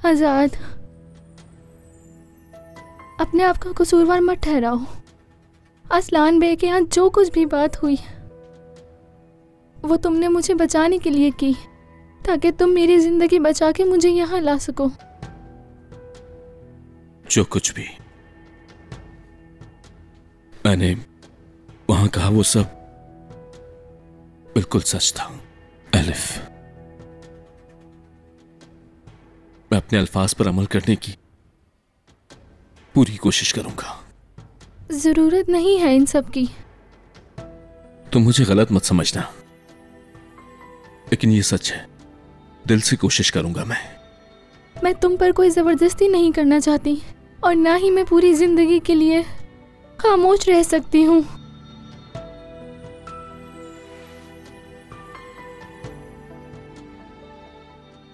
आजाद, अपने आप का कसूरवार मत ठहराओ। असलान बे के यहाँ जो कुछ भी बात हुई वो तुमने मुझे बचाने के लिए की, ताकि तुम मेरी जिंदगी बचा के मुझे यहाँ ला सको। जो कुछ भी मैंने वहां कहा वो सब बिल्कुल सच था एलिफ। मैं अपने अल्फाज पर अमल करने की पूरी कोशिश करूंगा। जरूरत नहीं है इन सब की। तुम मुझे गलत मत समझना, लेकिन ये सच है। दिल से कोशिश करूंगा मैं तुम पर कोई जबरदस्ती नहीं करना चाहती, और ना ही मैं पूरी जिंदगी के लिए खामोश रह सकती हूँ।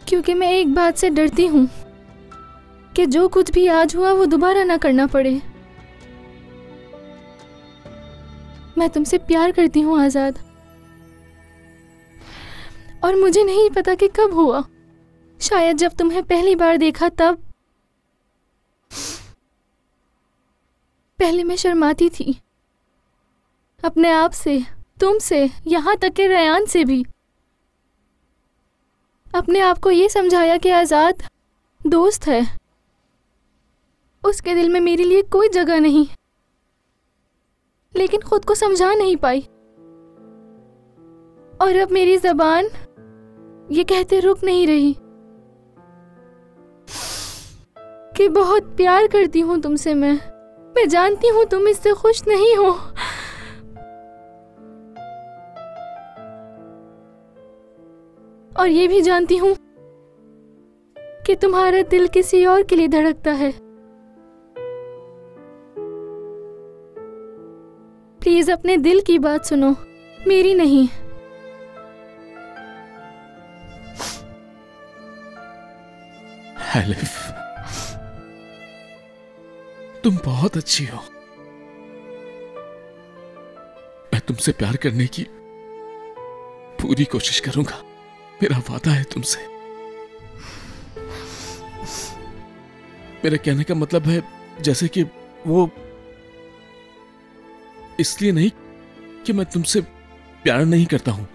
क्योंकि मैं एक बात से डरती हूँ कि जो कुछ भी आज हुआ वो दोबारा ना करना पड़े। मैं तुमसे प्यार करती हूँ आजाद, और मुझे नहीं पता कि कब हुआ। शायद जब तुम्हें पहली बार देखा तब। पहले मैं शर्माती थी अपने आप से, तुमसे, यहाँ तक कि रयान से भी। अपने आप को ये समझाया कि आजाद दोस्त है, उसके दिल में मेरे लिए कोई जगह नहीं, लेकिन खुद को समझा नहीं पाई। और अब मेरी जबान ये कहते रुक नहीं रही कि बहुत प्यार करती हूँ तुमसे। मैं जानती हूँ तुम इससे खुश नहीं हो, और ये भी जानती हूँ कि तुम्हारा दिल किसी और के लिए धड़कता है। प्लीज अपने दिल की बात सुनो, मेरी नहीं। एलिफ, तुम बहुत अच्छी हो। मैं तुमसे प्यार करने की पूरी कोशिश करूंगा, मेरा वादा है तुमसे। मेरा कहने का मतलब है जैसे कि वो इसलिए नहीं कि मैं तुमसे प्यार नहीं करता हूं।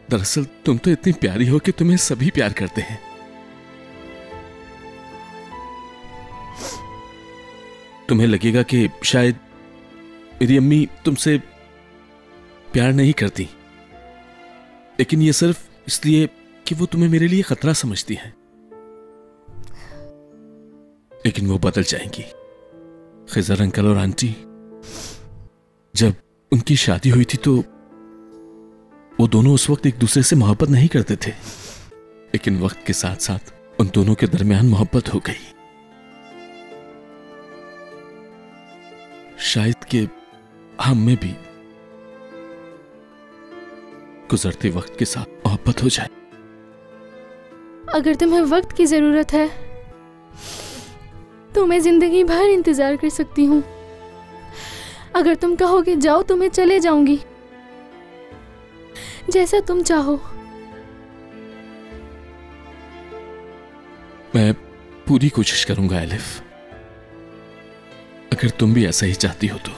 दरअसल तुम तो इतनी प्यारी हो कि तुम्हें सभी प्यार करते हैं। तुम्हें लगेगा कि शायद मेरी अम्मी तुमसे प्यार नहीं करती, लेकिन ये सिर्फ इसलिए कि वो तुम्हें मेरे लिए खतरा समझती है। लेकिन वो बदल जाएंगी। खिजर अंकल और आंटी, जब उनकी शादी हुई थी तो वो दोनों उस वक्त एक दूसरे से मोहब्बत नहीं करते थे, लेकिन वक्त के साथ साथ उन दोनों के दरमियान मोहब्बत हो गई। शायद कि हम में भी गुजरते वक्त के साथ मोहब्बत हो जाए। अगर तुम्हें वक्त की जरूरत है तो मैं जिंदगी भर इंतजार कर सकती हूँ। अगर तुम कहोगे जाओ तो मैं चले जाऊंगी, जैसा तुम चाहो। मैं पूरी कोशिश करूंगा एलिफ, अगर तुम भी ऐसा ही चाहती हो तो।